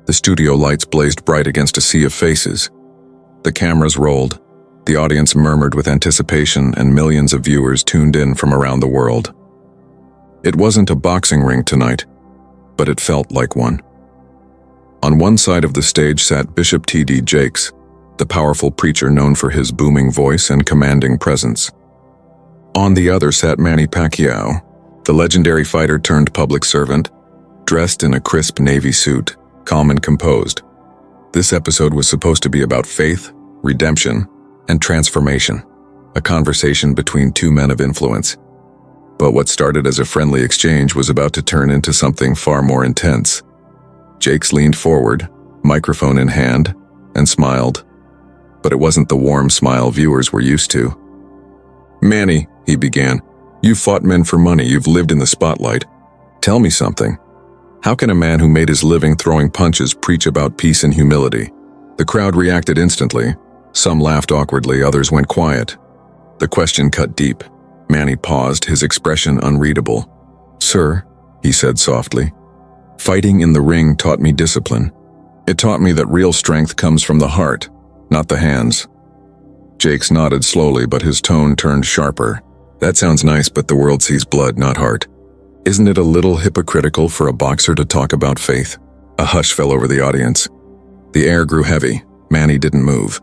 The studio lights blazed bright against a sea of faces. The cameras rolled. The audience murmured with anticipation, and millions of viewers tuned in from around the world. It wasn't a boxing ring tonight, but it felt like one. On one side of the stage sat Bishop T.D. Jakes, the powerful preacher known for his booming voice and commanding presence. On the other sat Manny Pacquiao, the legendary fighter turned public servant, dressed in a crisp navy suit, calm and composed. This episode was supposed to be about faith, redemption, and transformation, a conversation between two men of influence. But what started as a friendly exchange was about to turn into something far more intense. Jakes leaned forward, microphone in hand, and smiled. But it wasn't the warm smile viewers were used to. "Manny," he began, "you've fought men for money, you've lived in the spotlight. Tell me something. How can a man who made his living throwing punches preach about peace and humility?" The crowd reacted instantly. Some laughed awkwardly, others went quiet. The question cut deep. Manny paused, his expression unreadable. "Sir," he said softly, "fighting in the ring taught me discipline. It taught me that real strength comes from the heart, not the hands." Jakes nodded slowly, but his tone turned sharper. "That sounds nice, but the world sees blood, not heart. Isn't it a little hypocritical for a boxer to talk about faith?" A hush fell over the audience. The air grew heavy. Manny didn't move.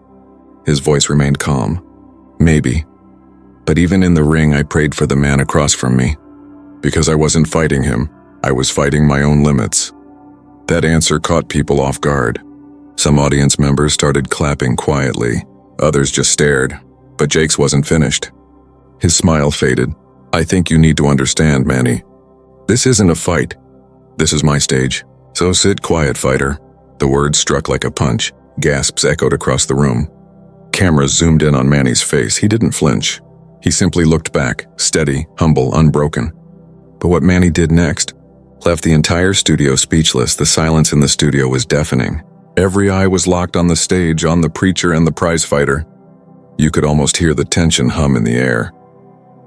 His voice remained calm. "Maybe. But even in the ring, I prayed for the man across from me. Because I wasn't fighting him, I was fighting my own limits." That answer caught people off guard. Some audience members started clapping quietly. Others just stared. But Jakes wasn't finished. His smile faded. "I think you need to understand, Manny. This isn't a fight. This is my stage. So sit quiet, fighter." The words struck like a punch. Gasps echoed across the room. Cameras zoomed in on Manny's face. He didn't flinch. He simply looked back, steady, humble, unbroken. But what Manny did next left the entire studio speechless. The silence in the studio was deafening. Every eye was locked on the stage, on the preacher and the prize fighter. You could almost hear the tension hum in the air.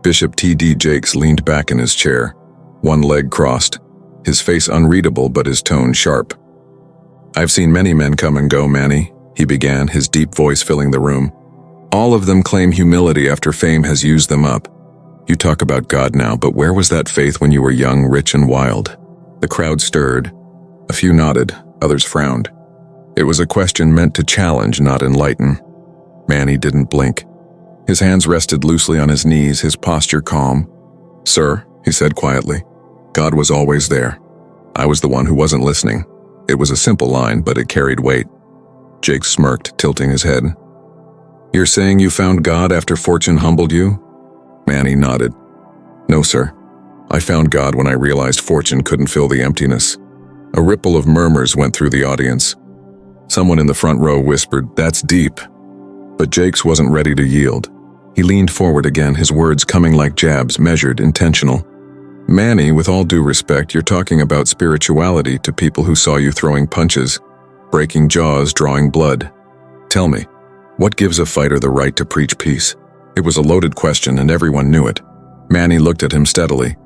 Bishop T.D. Jakes leaned back in his chair, one leg crossed, his face unreadable but his tone sharp. "I've seen many men come and go, Manny," he began, his deep voice filling the room. "All of them claim humility after fame has used them up. You talk about God now, but where was that faith when you were young, rich, and wild?" The crowd stirred. A few nodded, others frowned. It was a question meant to challenge, not enlighten. Manny didn't blink. His hands rested loosely on his knees, his posture calm. "Sir," he said quietly, "God was always there. I was the one who wasn't listening." It was a simple line, but it carried weight. Jake smirked, tilting his head. "You're saying you found God after fortune humbled you?" Manny nodded. "No, sir. I found God when I realized fortune couldn't fill the emptiness." A ripple of murmurs went through the audience. Someone in the front row whispered, "That's deep." But Jakes wasn't ready to yield. He leaned forward again, his words coming like jabs, measured, intentional. "Manny, with all due respect, you're talking about spirituality to people who saw you throwing punches, breaking jaws, drawing blood. Tell me, what gives a fighter the right to preach peace?" It was a loaded question and everyone knew it. Manny looked at him steadily.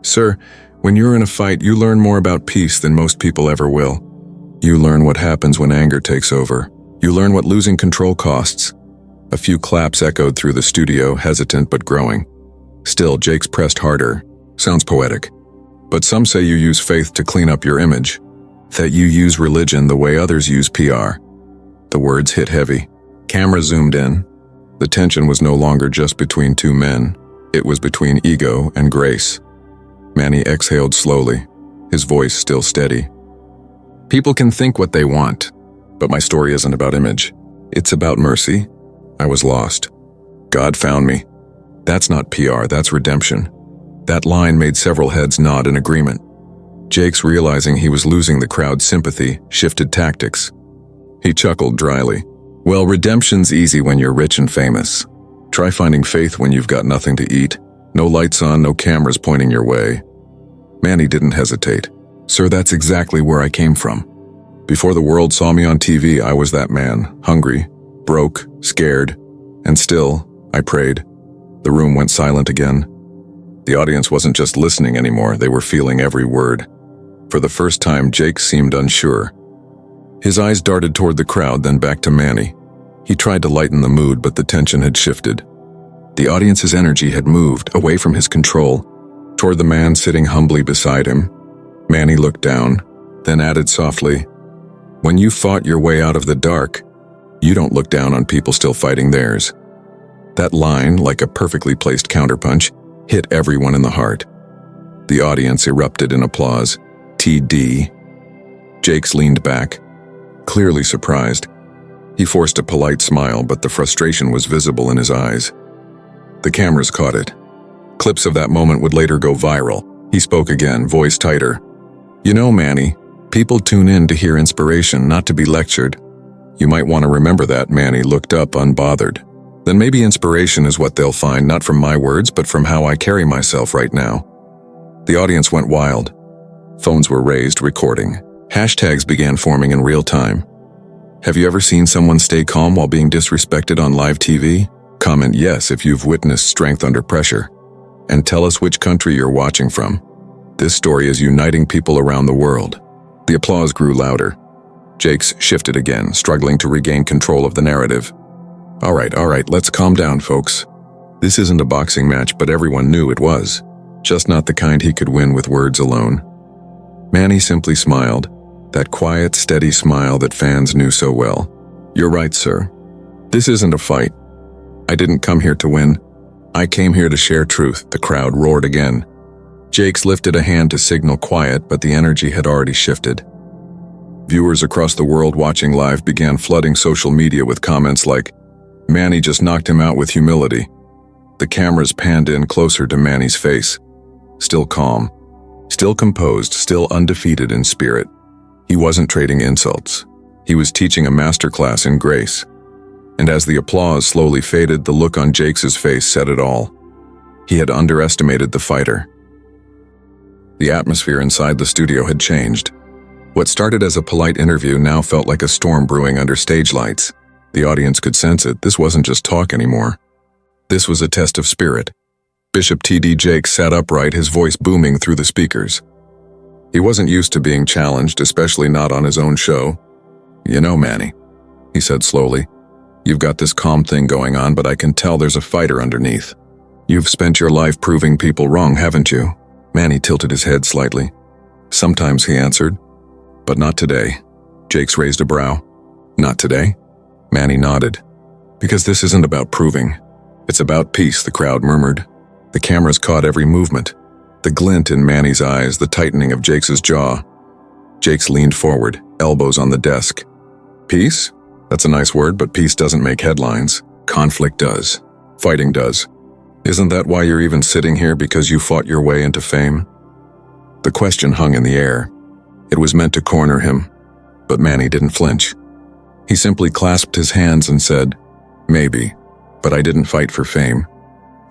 "Sir, when you're in a fight, you learn more about peace than most people ever will. You learn what happens when anger takes over. You learn what losing control costs." A few claps echoed through the studio, hesitant but growing. Still, Jakes pressed harder. "Sounds poetic. But some say you use faith to clean up your image. That you use religion the way others use PR." The words hit heavy. Camera zoomed in. The tension was no longer just between two men. It was between ego and grace. Manny exhaled slowly, his voice still steady. "People can think what they want, but my story isn't about image. It's about mercy. I was lost. God found me. That's not PR, that's redemption." That line made several heads nod in agreement. Jakes, realizing he was losing the crowd's sympathy, shifted tactics. He chuckled dryly. "Well, redemption's easy when you're rich and famous. Try finding faith when you've got nothing to eat. No lights on, no cameras pointing your way." Manny didn't hesitate. "Sir, that's exactly where I came from. Before the world saw me on TV, I was that man, hungry, broke, scared, and still, I prayed." The room went silent again. The audience wasn't just listening anymore, they were feeling every word. For the first time, Jake seemed unsure. His eyes darted toward the crowd, then back to Manny. He tried to lighten the mood, but the tension had shifted. The audience's energy had moved away from his control, toward the man sitting humbly beside him. Manny looked down, then added softly, "When you fought your way out of the dark, you don't look down on people still fighting theirs." That line, like a perfectly placed counterpunch, hit everyone in the heart. The audience erupted in applause. TD. Jakes leaned back, clearly surprised. He forced a polite smile, but the frustration was visible in his eyes. The cameras caught it. Clips of that moment would later go viral. He spoke again, voice tighter. "You know, Manny, people tune in to hear inspiration, not to be lectured. You might want to remember that." Manny looked up, unbothered. "Then maybe inspiration is what they'll find, not from my words, but from how I carry myself right now." The audience went wild. Phones were raised, recording. Hashtags began forming in real time. "Have you ever seen someone stay calm while being disrespected on live TV? Comment yes if you've witnessed strength under pressure. And tell us which country you're watching from. This story is uniting people around the world." The applause grew louder. Jakes shifted again, struggling to regain control of the narrative. All right, let's calm down, folks. This isn't a boxing match, but everyone knew it was. Just not the kind he could win with words alone." Manny simply smiled, that quiet, steady smile that fans knew so well. "You're right, sir. This isn't a fight. I didn't come here to win. I came here to share truth." The crowd roared again. Jakes lifted a hand to signal quiet, but the energy had already shifted. Viewers across the world watching live began flooding social media with comments like, "Manny just knocked him out with humility." The cameras panned in closer to Manny's face. Still calm, still composed, still undefeated in spirit. He wasn't trading insults. He was teaching a masterclass in grace. And as the applause slowly faded, the look on Jakes' face said it all. He had underestimated the fighter. The atmosphere inside the studio had changed. What started as a polite interview now felt like a storm brewing under stage lights. The audience could sense it. This wasn't just talk anymore. This was a test of spirit. Bishop T.D. Jakes sat upright, his voice booming through the speakers. He wasn't used to being challenged, especially not on his own show. "You know, Manny," he said slowly, "you've got this calm thing going on, but I can tell there's a fighter underneath. You've spent your life proving people wrong, haven't you?" Manny tilted his head slightly. "Sometimes," he answered. "But not today." Jakes raised a brow. "Not today?" Manny nodded. "Because this isn't about proving. It's about peace," the crowd murmured. The cameras caught every movement. The glint in Manny's eyes, the tightening of Jakes' jaw. Jakes leaned forward, elbows on the desk. "Peace? That's a nice word, but peace doesn't make headlines. Conflict does. Fighting does. Isn't that why you're even sitting here, because you fought your way into fame?" The question hung in the air. It was meant to corner him, but Manny didn't flinch. He simply clasped his hands and said, "Maybe, but I didn't fight for fame.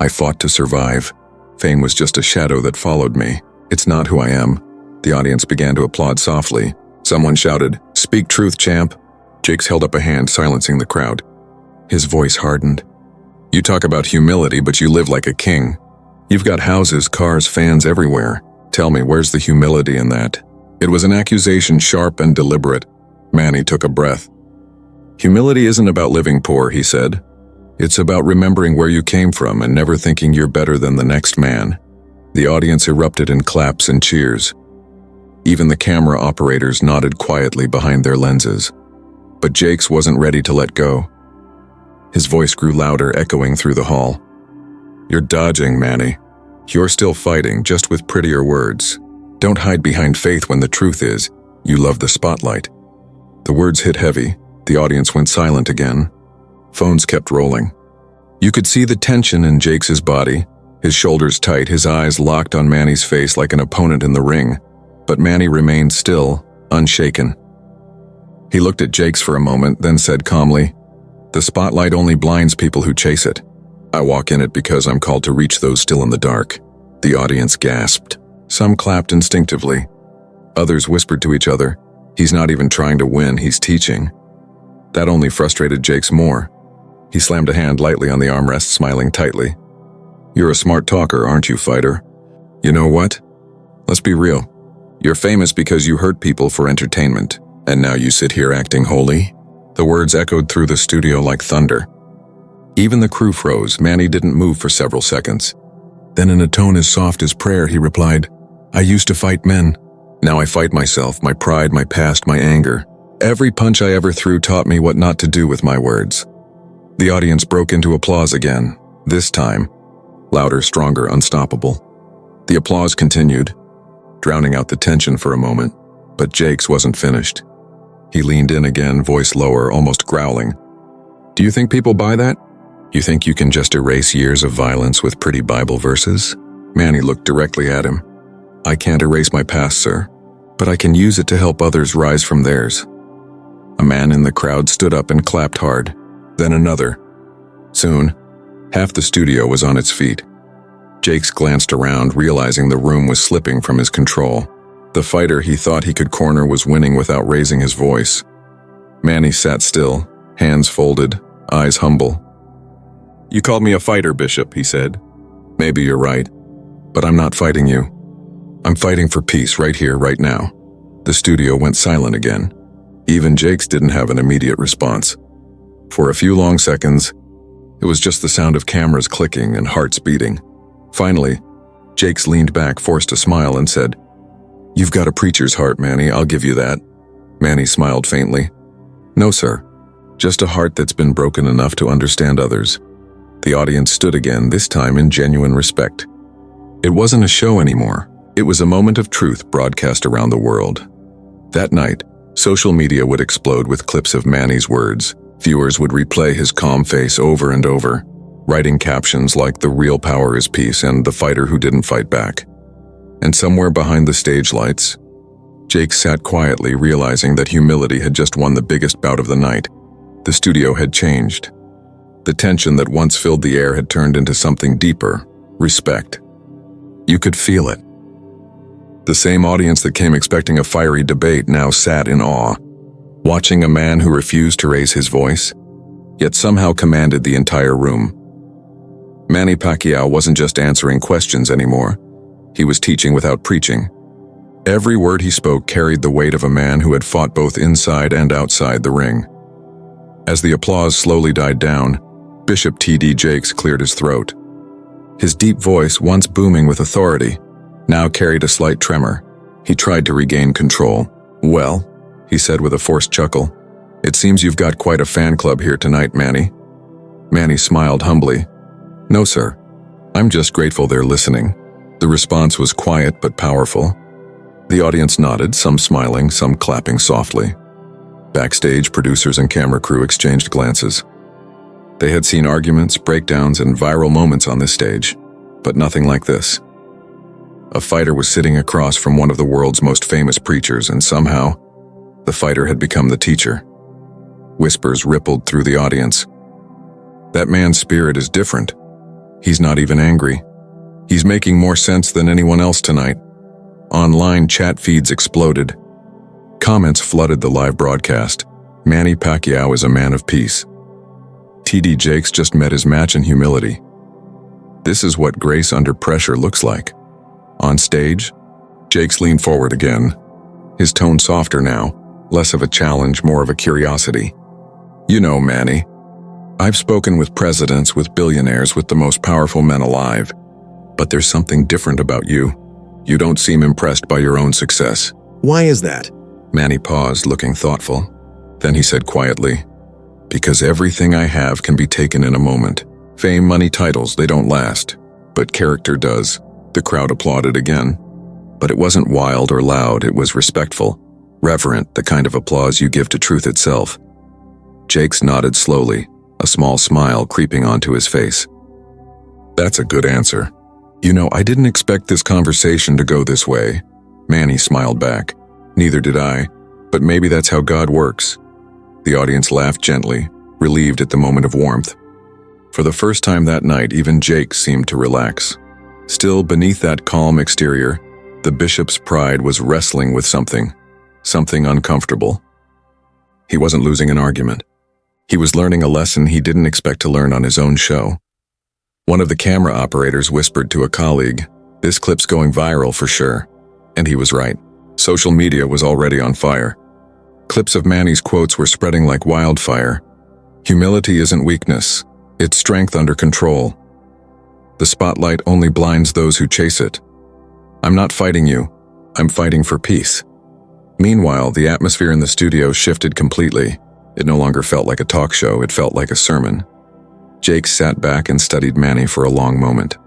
I fought to survive. Fame was just a shadow that followed me. It's not who I am." The audience began to applaud softly. Someone shouted, "Speak truth, champ." Jakes held up a hand, silencing the crowd. His voice hardened. "You talk about humility, but you live like a king. You've got houses, cars, fans everywhere. Tell me, where's the humility in that?" It was an accusation, sharp and deliberate. Manny took a breath. "Humility isn't about living poor," he said. "It's about remembering where you came from and never thinking you're better than the next man." The audience erupted in claps and cheers. Even the camera operators nodded quietly behind their lenses. But Jakes wasn't ready to let go. His voice grew louder, echoing through the hall. "You're dodging, Manny. You're still fighting, just with prettier words. Don't hide behind faith when the truth is, you love the spotlight." The words hit heavy. The audience went silent again. Phones kept rolling. You could see the tension in Jakes' body, his shoulders tight, his eyes locked on Manny's face like an opponent in the ring. But Manny remained still, unshaken. He looked at Jakes for a moment, then said calmly, "The spotlight only blinds people who chase it. I walk in it because I'm called to reach those still in the dark." The audience gasped. Some clapped instinctively. Others whispered to each other, "He's not even trying to win, he's teaching." That only frustrated Jakes more. He slammed a hand lightly on the armrest, smiling tightly. "You're a smart talker, aren't you, fighter? You know what? Let's be real. You're famous because you hurt people for entertainment. And now you sit here acting holy? The words echoed through the studio like thunder. Even the crew froze. Manny didn't move for several seconds. Then in a tone as soft as prayer, he replied, "I used to fight men. Now I fight myself, my pride, my past, my anger. Every punch I ever threw taught me what not to do with my words." The audience broke into applause again, this time louder, stronger, unstoppable. The applause continued, drowning out the tension for a moment, but Jake's wasn't finished. He leaned in again, voice lower, almost growling. "Do you think people buy that? You think you can just erase years of violence with pretty Bible verses?" Manny looked directly at him. "I can't erase my past, sir, but I can use it to help others rise from theirs." A man in the crowd stood up and clapped hard, then another. Soon, half the studio was on its feet. Jakes glanced around, realizing the room was slipping from his control. The fighter he thought he could corner was winning without raising his voice. Manny sat still, hands folded, eyes humble. "You called me a fighter, Bishop," he said. "Maybe you're right, but I'm not fighting you. I'm fighting for peace right here, right now." The studio went silent again. Even Jakes didn't have an immediate response. For a few long seconds, it was just the sound of cameras clicking and hearts beating. Finally, Jakes leaned back, forced a smile, and said, "You've got a preacher's heart, Manny, I'll give you that." Manny smiled faintly. "No, sir. Just a heart that's been broken enough to understand others." The audience stood again, this time in genuine respect. It wasn't a show anymore. It was a moment of truth broadcast around the world. That night, social media would explode with clips of Manny's words. Viewers would replay his calm face over and over, writing captions like "The real power is peace" and "The fighter who didn't fight back." And somewhere behind the stage lights, Jake sat quietly, realizing that humility had just won the biggest bout of the night. The studio had changed. The tension that once filled the air had turned into something deeper, respect. You could feel it. The same audience that came expecting a fiery debate now sat in awe, watching a man who refused to raise his voice, yet somehow commanded the entire room. Manny Pacquiao wasn't just answering questions anymore. He was teaching without preaching. Every word he spoke carried the weight of a man who had fought both inside and outside the ring. As the applause slowly died down, Bishop T.D. Jakes cleared his throat. His deep voice, once booming with authority, now carried a slight tremor. He tried to regain control. "Well," he said with a forced chuckle, "it seems you've got quite a fan club here tonight, Manny." Manny smiled humbly. "No, sir. I'm just grateful they're listening." The response was quiet but powerful. The audience nodded, some smiling, some clapping softly. Backstage, producers and camera crew exchanged glances. They had seen arguments, breakdowns, and viral moments on this stage, but nothing like this. A fighter was sitting across from one of the world's most famous preachers, and somehow, the fighter had become the teacher. Whispers rippled through the audience. "That man's spirit is different. He's not even angry. He's making more sense than anyone else tonight." Online chat feeds exploded. Comments flooded the live broadcast. "Manny Pacquiao is a man of peace." T.D. Jakes just met his match in humility. This is what grace under pressure looks like. On stage, Jakes leaned forward again, his tone softer now, less of a challenge, more of a curiosity. "You know, Manny, I've spoken with presidents, with billionaires, with the most powerful men alive, but there's something different about you. You don't seem impressed by your own success." "Why is that?" Manny paused, looking thoughtful. Then he said quietly, "Because everything I have can be taken in a moment. Fame, money, titles, they don't last. But character does." The crowd applauded again. But it wasn't wild or loud, it was respectful, reverent, the kind of applause you give to truth itself. Jakes nodded slowly, a small smile creeping onto his face. "That's a good answer. You know, I didn't expect this conversation to go this way." Manny smiled back. "Neither did I, but maybe that's how God works." The audience laughed gently, relieved at the moment of warmth. For the first time that night, even Jake seemed to relax. Still, beneath that calm exterior, the bishop's pride was wrestling with something uncomfortable. He wasn't losing an argument. He was learning a lesson he didn't expect to learn on his own show. One of the camera operators whispered to a colleague, "This clip's going viral for sure." And he was right. Social media was already on fire. Clips of Manny's quotes were spreading like wildfire. Humility isn't weakness, it's strength under control. The spotlight only blinds those who chase it. I'm not fighting you, I'm fighting for peace. Meanwhile, the atmosphere in the studio shifted completely. It no longer felt like a talk show, it felt like a sermon. Jake sat back and studied Manny for a long moment.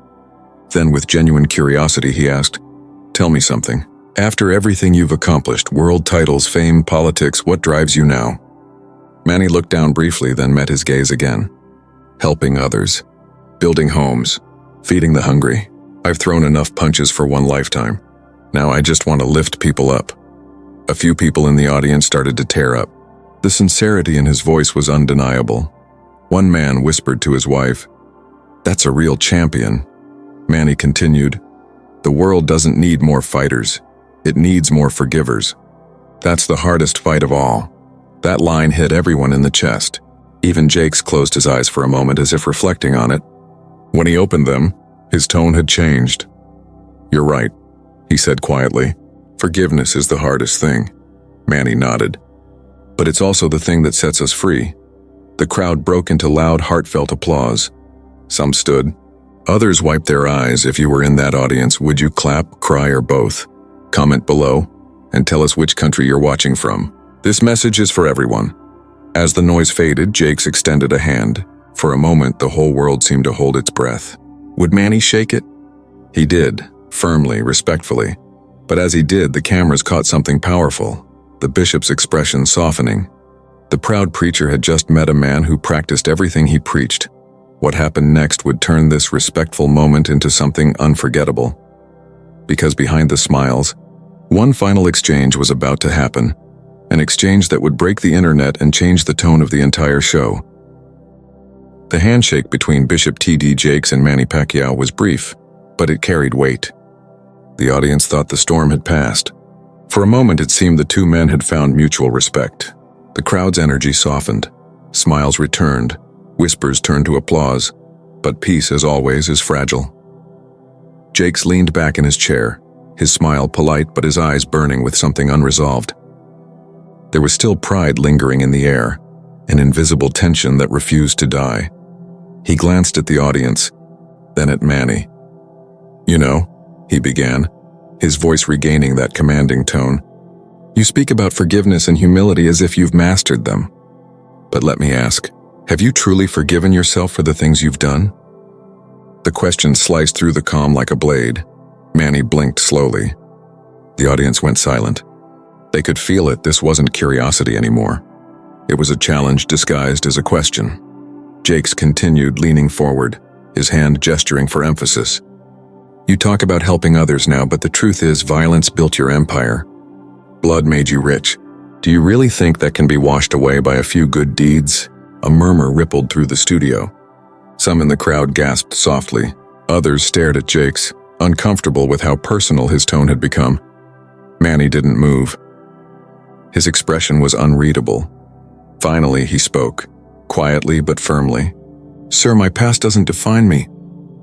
Then, with genuine curiosity, he asked, "Tell me something. After everything you've accomplished, world titles, fame, politics, what drives you now?" Manny looked down briefly, then met his gaze again. Helping others. Building homes. Feeding the hungry. I've thrown enough punches for one lifetime. Now I just want to lift people up. A few people in the audience started to tear up. The sincerity in his voice was undeniable. One man whispered to his wife, "That's a real champion." Manny continued, "The world doesn't need more fighters. It needs more forgivers. That's the hardest fight of all." That line hit everyone in the chest. Even Jakes closed his eyes for a moment as if reflecting on it. When he opened them, his tone had changed. "You're right," he said quietly. "Forgiveness is the hardest thing." Manny nodded. "But it's also the thing that sets us free." The crowd broke into loud, heartfelt applause. Some stood. Others wiped their eyes. If you were in that audience, would you clap, cry, or both? Comment below, and tell us which country you're watching from. This message is for everyone. As the noise faded, Jakes extended a hand. For a moment, the whole world seemed to hold its breath. Would Manny shake it? He did, firmly, respectfully. But as he did, the cameras caught something powerful, the bishop's expression softening. The proud preacher had just met a man who practiced everything he preached. What happened next would turn this respectful moment into something unforgettable. Because behind the smiles, one final exchange was about to happen, an exchange that would break the internet and change the tone of the entire show. The handshake between Bishop T.D. Jakes and Manny Pacquiao was brief, but it carried weight. The audience thought the storm had passed. For a moment, it seemed the two men had found mutual respect. The crowd's energy softened. Smiles returned. Whispers turned to applause. But peace, as always, is fragile. Jakes leaned back in his chair, his smile polite but his eyes burning with something unresolved. There was still pride lingering in the air, an invisible tension that refused to die. He glanced at the audience, then at Manny. "You know," he began, his voice regaining that commanding tone, "you speak about forgiveness and humility as if you've mastered them. But let me ask, have you truly forgiven yourself for the things you've done?" The question sliced through the calm like a blade. Manny blinked slowly. The audience went silent. They could feel it. This wasn't curiosity anymore. It was a challenge disguised as a question. Jakes continued, leaning forward, his hand gesturing for emphasis. "You talk about helping others now, but the truth is violence built your empire. Blood made you rich. Do you really think that can be washed away by a few good deeds?" A murmur rippled through the studio. Some in the crowd gasped softly. Others stared at Jakes, uncomfortable with how personal his tone had become. Manny didn't move. His expression was unreadable. Finally, he spoke, quietly but firmly. "Sir, my past doesn't define me.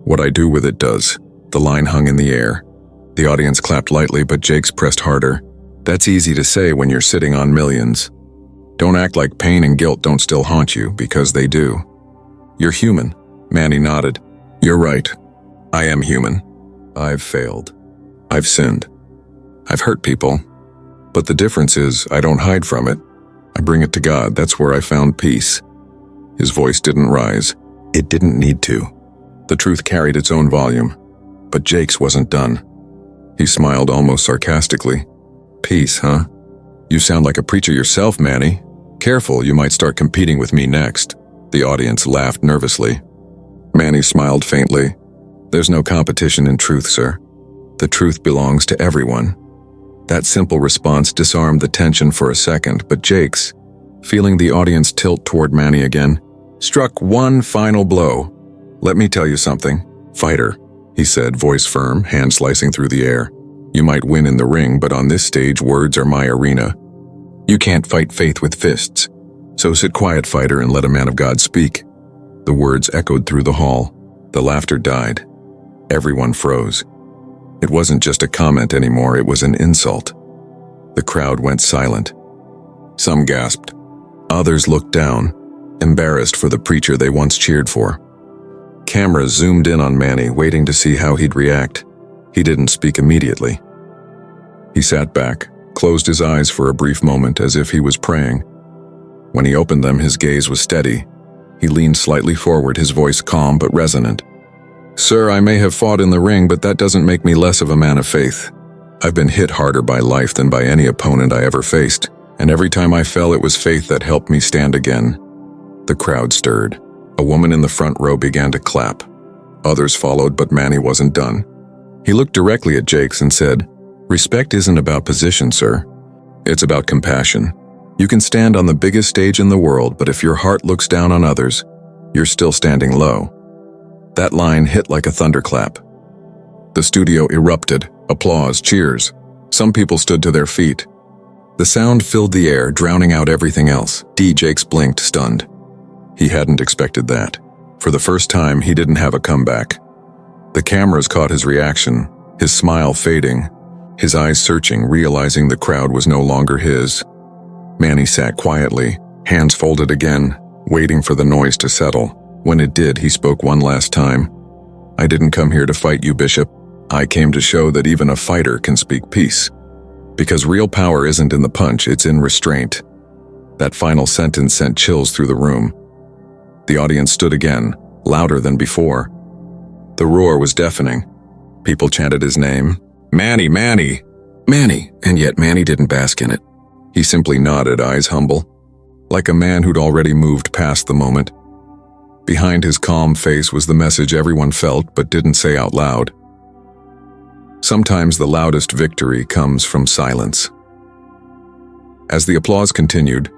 What I do with it does." The line hung in the air. The audience clapped lightly, but Jakes pressed harder. "That's easy to say when you're sitting on millions. Don't act like pain and guilt don't still haunt you, because they do. You're human." Manny nodded. "You're right. I am human. I've failed. I've sinned. I've hurt people. But the difference is, I don't hide from it. I bring it to God. That's where I found peace." His voice didn't rise. It didn't need to. The truth carried its own volume. But Jakes wasn't done. He smiled almost sarcastically. "Peace, huh? You sound like a preacher yourself, Manny. Careful, you might start competing with me next." The audience laughed nervously. Manny smiled faintly. "There's no competition in truth, sir. The truth belongs to everyone." That simple response disarmed the tension for a second, but Jakes, feeling the audience tilt toward Manny again, struck one final blow. "Let me tell you something, fighter," he said, voice firm, hand slicing through the air. "You might win in the ring, but on this stage, words are my arena. You can't fight faith with fists. So sit quiet, fighter, and let a man of God speak." The words echoed through the hall. The laughter died. Everyone froze. It wasn't just a comment anymore, it was an insult. The crowd went silent. Some gasped. Others looked down, embarrassed for the preacher they once cheered for. Cameras zoomed in on Manny, waiting to see how he'd react. He didn't speak immediately. He sat back, closed his eyes for a brief moment as if he was praying. When he opened them, his gaze was steady. He leaned slightly forward, his voice calm but resonant. "Sir, I may have fought in the ring, but that doesn't make me less of a man of faith. I've been hit harder by life than by any opponent I ever faced, and every time I fell, it was faith that helped me stand again." The crowd stirred. A woman in the front row began to clap. Others followed, but Manny wasn't done. He looked directly at Jakes and said, "Respect isn't about position, sir. It's about compassion. You can stand on the biggest stage in the world, but if your heart looks down on others, you're still standing low." That line hit like a thunderclap. The studio erupted, applause, cheers. Some people stood to their feet. The sound filled the air, drowning out everything else. Jakes blinked, stunned. He hadn't expected that. For the first time, he didn't have a comeback. The cameras caught his reaction, his smile fading, his eyes searching, realizing the crowd was no longer his. Manny sat quietly, hands folded again, waiting for the noise to settle. When it did, he spoke one last time. "I didn't come here to fight you, Bishop. I came to show that even a fighter can speak peace. Because real power isn't in the punch, it's in restraint." That final sentence sent chills through the room. The audience stood again, louder than before. The roar was deafening. People chanted his name. "Manny, Manny, Manny," and yet Manny didn't bask in it. He simply nodded, eyes humble, like a man who'd already moved past the moment. Behind his calm face was the message everyone felt but didn't say out loud. Sometimes the loudest victory comes from silence. As the applause continued,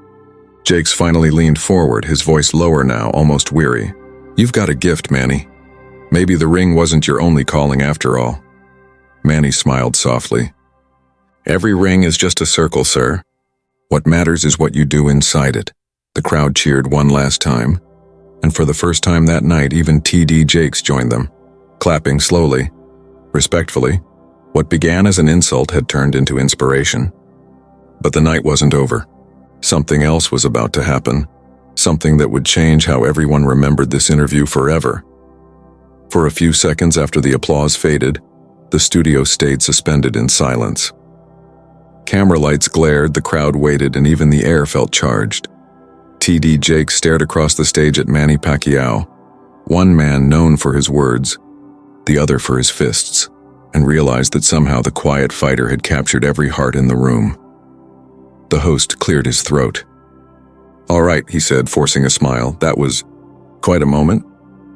Jakes finally leaned forward, his voice lower now, almost weary. "You've got a gift, Manny. Maybe the ring wasn't your only calling after all." Manny smiled softly. "Every ring is just a circle, sir. What matters is what you do inside it." The crowd cheered one last time, and for the first time that night, even Jakes joined them, clapping slowly, respectfully. What began as an insult had turned into inspiration. But the night wasn't over. Something else was about to happen, something that would change how everyone remembered this interview forever. For a few seconds after the applause faded, the studio stayed suspended in silence. Camera lights glared, the crowd waited, and even the air felt charged. Jakes stared across the stage at Manny Pacquiao, one man known for his words, the other for his fists, and realized that somehow the quiet fighter had captured every heart in the room. The host cleared his throat. "All right," he said, forcing a smile. "That was quite a moment."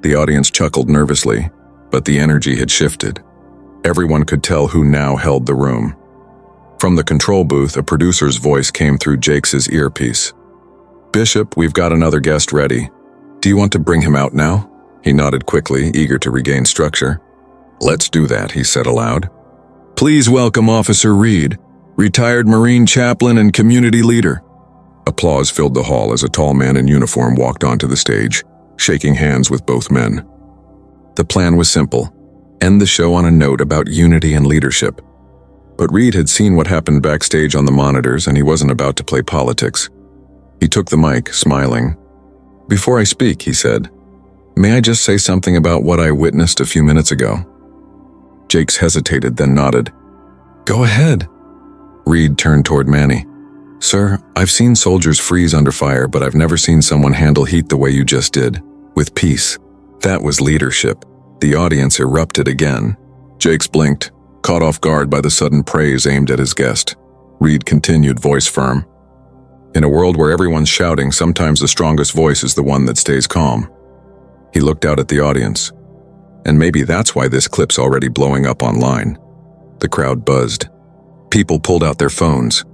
The audience chuckled nervously, but the energy had shifted. Everyone could tell who now held the room. From the control booth, a producer's voice came through Jakes's earpiece. "Bishop, we've got another guest ready. Do you want to bring him out now?" He nodded quickly, eager to regain structure. "Let's do that," he said aloud. "Please welcome Officer Reed, retired Marine chaplain and community leader." Applause filled the hall as a tall man in uniform walked onto the stage, shaking hands with both men. The plan was simple: end the show on a note about unity and leadership. But Reed had seen what happened backstage on the monitors, and he wasn't about to play politics. He took the mic, smiling. "Before I speak," he said, "may I just say something about what I witnessed a few minutes ago?" Jakes hesitated, then nodded. "Go ahead." Reed turned toward Manny. "Sir, I've seen soldiers freeze under fire, but I've never seen someone handle heat the way you just did, with peace. That was leadership." The audience erupted again. Jakes blinked, caught off guard by the sudden praise aimed at his guest. Reed continued, voice firm. "In a world where everyone's shouting, sometimes the strongest voice is the one that stays calm." He looked out at the audience. And maybe that's why this clip's already blowing up online. The crowd buzzed. People pulled out their phones.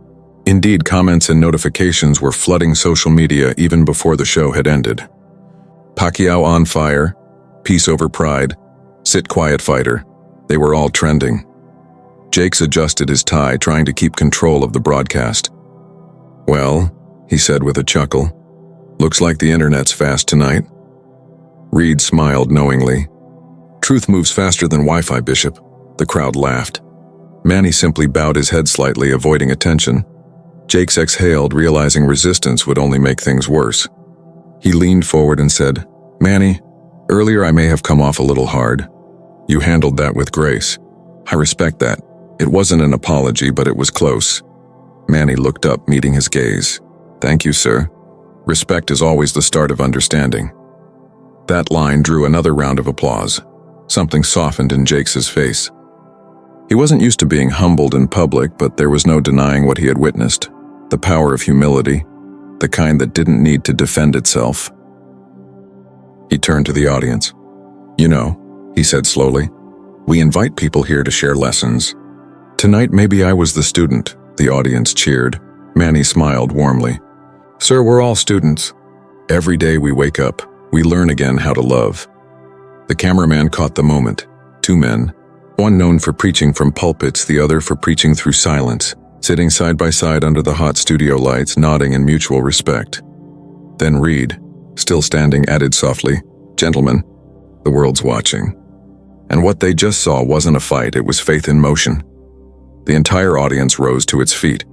Indeed, comments and notifications were flooding social media even before the show had ended. Pacquiao on fire, peace over pride, sit quiet fighter. They were all trending. Jakes adjusted his tie, trying to keep control of the broadcast. "Well," he said with a chuckle, "looks like the internet's fast tonight." Reed smiled knowingly. "Truth moves faster than Wi-Fi, Bishop." The crowd laughed. Manny simply bowed his head slightly, avoiding attention. Jakes exhaled, realizing resistance would only make things worse. He leaned forward and said, "Manny, earlier I may have come off a little hard. You handled that with grace. I respect that. It wasn't an apology, but it was close." Manny looked up, meeting his gaze. "Thank you, sir. Respect is always the start of understanding." That line drew another round of applause. Something softened in Jakes' face. He wasn't used to being humbled in public, but there was no denying what he had witnessed. The power of humility, the kind that didn't need to defend itself. He turned to the audience. "You know," he said slowly, "we invite people here to share lessons. Tonight maybe I was the student." The audience cheered. Manny smiled warmly. "Sir, we're all students. Every day we wake up, we learn again how to love." The cameraman caught the moment. Two men, one known for preaching from pulpits, the other for preaching through silence, sitting side by side under the hot studio lights, nodding in mutual respect. Then Reed, still standing, added softly, "Gentlemen, the world's watching." And what they just saw wasn't a fight, it was faith in motion. The entire audience rose to its feet.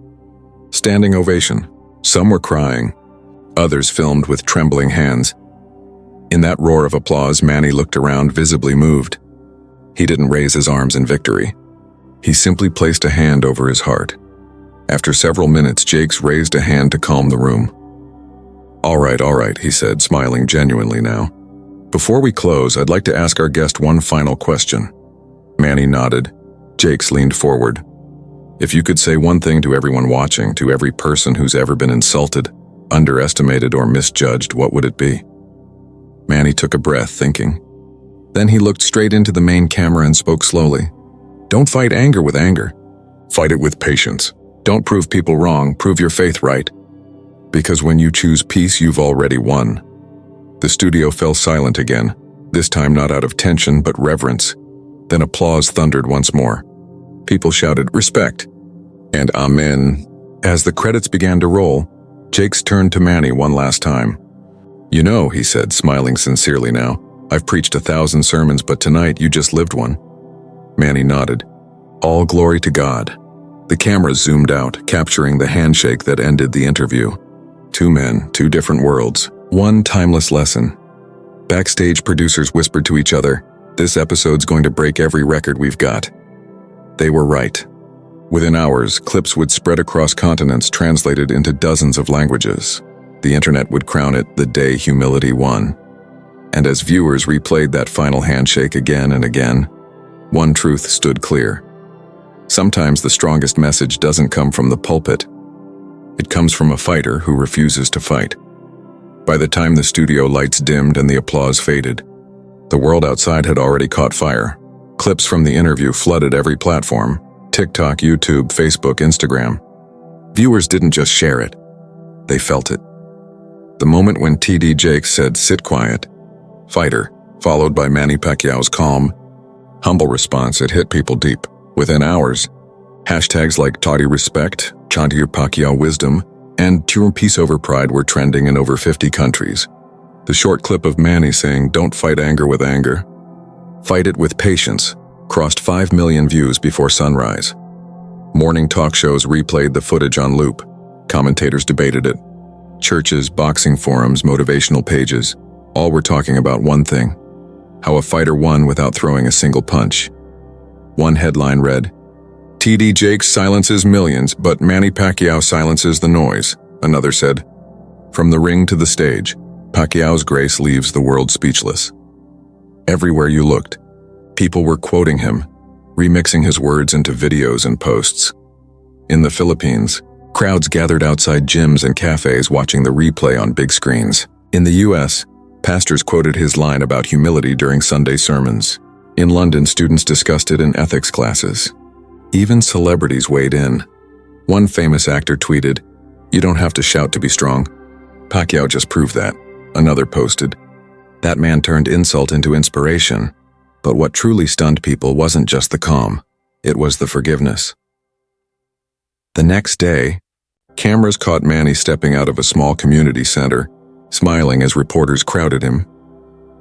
Standing ovation. Some were crying, others filmed with trembling hands. In that roar of applause, Manny looked around, visibly moved. He didn't raise his arms in victory. He simply placed a hand over his heart. After several minutes, Jakes raised a hand to calm the room. All right, he said, smiling genuinely now. "Before we close, I'd like to ask our guest one final question." Manny nodded. Jakes leaned forward. "If you could say one thing to everyone watching, to every person who's ever been insulted, underestimated, or misjudged, what would it be?" Manny took a breath, thinking. Then he looked straight into the main camera and spoke slowly. "Don't fight anger with anger. Fight it with patience. Don't prove people wrong, prove your faith right. Because when you choose peace, you've already won." The studio fell silent again, this time not out of tension but reverence. Then applause thundered once more. People shouted, "Respect," and "Amen." As the credits began to roll, Jakes turned to Manny one last time. "You know," he said, smiling sincerely now, "I've preached 1,000 sermons, but tonight you just lived one." Manny nodded. "All glory to God." The cameras zoomed out, capturing the handshake that ended the interview. Two men, two different worlds, one timeless lesson. Backstage, producers whispered to each other, "This episode's going to break every record we've got." They were right. Within hours, clips would spread across continents, translated into dozens of languages. The internet would crown it the day humility won. And as viewers replayed that final handshake again and again, one truth stood clear. Sometimes the strongest message doesn't come from the pulpit. It comes from a fighter who refuses to fight. By the time the studio lights dimmed and the applause faded, the world outside had already caught fire. Clips from the interview flooded every platform: TikTok, YouTube, Facebook, Instagram. Viewers didn't just share it, they felt it. The moment when TD Jakes said, "Sit quiet, fighter," followed by Manny Pacquiao's calm, humble response, it hit people deep. Within hours, hashtags like Toddy Respect, Chantier Pacquiao Wisdom, and Pure Peace Over Pride were trending in over 50 countries. The short clip of Manny saying, "Don't fight anger with anger. Fight it with patience," crossed 5 million views before sunrise. Morning talk shows replayed the footage on loop. Commentators debated it. Churches, boxing forums, motivational pages, all were talking about one thing: how a fighter won without throwing a single punch. One headline read, "TD Jakes silences millions, but Manny Pacquiao silences the noise," another said. "From the ring to the stage, Pacquiao's grace leaves the world speechless." Everywhere you looked, people were quoting him, remixing his words into videos and posts. In the Philippines, crowds gathered outside gyms and cafes watching the replay on big screens. In the US, pastors quoted his line about humility during Sunday sermons. In London, students discussed it in ethics classes. Even celebrities weighed in. One famous actor tweeted, "You don't have to shout to be strong. Pacquiao just proved that." Another posted, "That man turned insult into inspiration." But what truly stunned people wasn't just the calm, it was the forgiveness. The next day, cameras caught Manny stepping out of a small community center, smiling as reporters crowded him.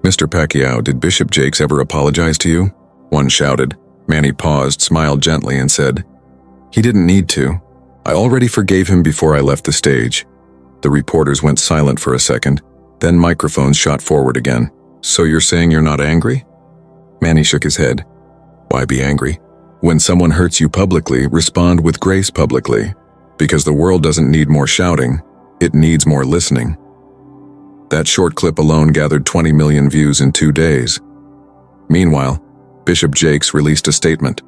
"Mr. Pacquiao, did Bishop Jakes ever apologize to you?" One shouted. Manny paused, smiled gently, and said, "He didn't need to. I already forgave him before I left the stage. The reporters went silent for a second, then microphones shot forward again. So you're saying you're not angry? Manny shook his head. Why be angry? When someone hurts you publicly, respond with grace publicly. Because the world doesn't need more shouting, it needs more listening. That short clip alone gathered 20 million views in 2 days. Meanwhile, Bishop Jakes released a statement.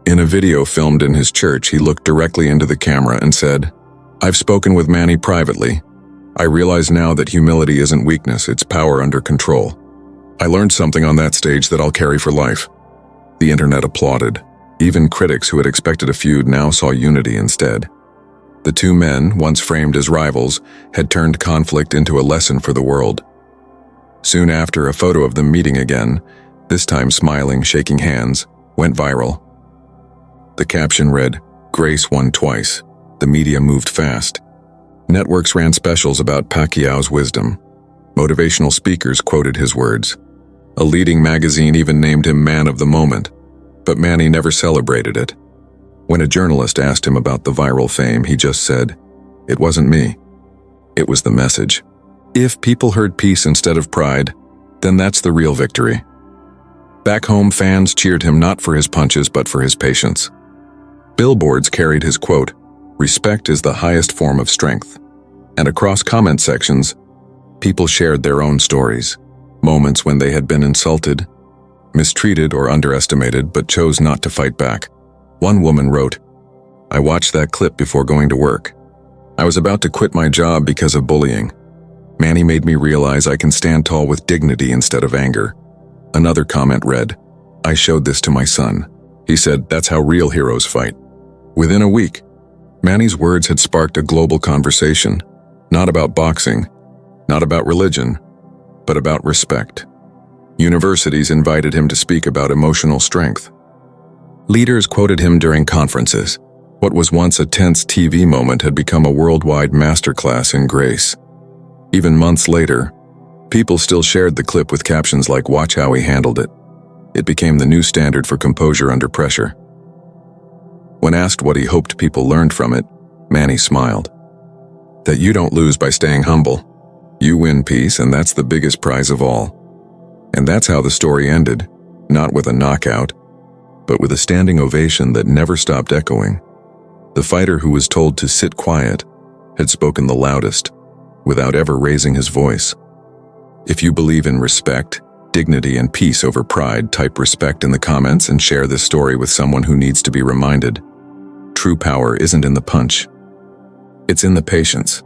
In a video filmed in his church, he looked directly into the camera and said, "I've spoken with Manny privately. I realize now that humility isn't weakness, it's power under control. I learned something on that stage that I'll carry for life." The internet applauded. Even critics who had expected a feud now saw unity instead. The two men, once framed as rivals, had turned conflict into a lesson for the world. Soon after, a photo of them meeting again, this time smiling, shaking hands, went viral. The caption read, "Grace won twice." The media moved fast. Networks ran specials about Pacquiao's wisdom. Motivational speakers quoted his words. A leading magazine even named him Man of the Moment. But Manny never celebrated it. When a journalist asked him about the viral fame, he just said, "It wasn't me. It was the message." If people heard peace instead of pride, then that's the real victory. Back home, fans cheered him not for his punches but for his patience. Billboards carried his quote, "Respect is the highest form of strength." And across comment sections, people shared their own stories, moments when they had been insulted, mistreated or underestimated but chose not to fight back. One woman wrote, "I watched that clip before going to work. I was about to quit my job because of bullying. Manny made me realize I can stand tall with dignity instead of anger." Another comment read, "I showed this to my son. He said that's how real heroes fight." Within a week, Manny's words had sparked a global conversation, not about boxing, not about religion, but about respect. Universities invited him to speak about emotional strength. Leaders quoted him during conferences. What was once a tense TV moment had become a worldwide masterclass in grace. Even months later, people still shared the clip with captions like, "Watch how he handled it." It became the new standard for composure under pressure. When asked what he hoped people learned from it, Manny smiled. That you don't lose by staying humble. You win peace, and that's the biggest prize of all. And that's how the story ended, not with a knockout, but with a standing ovation that never stopped echoing. The fighter who was told to sit quiet had spoken the loudest, without ever raising his voice. If you believe in respect, dignity, and peace over pride, type respect in the comments and share this story with someone who needs to be reminded. True power isn't in the punch. It's in the patience.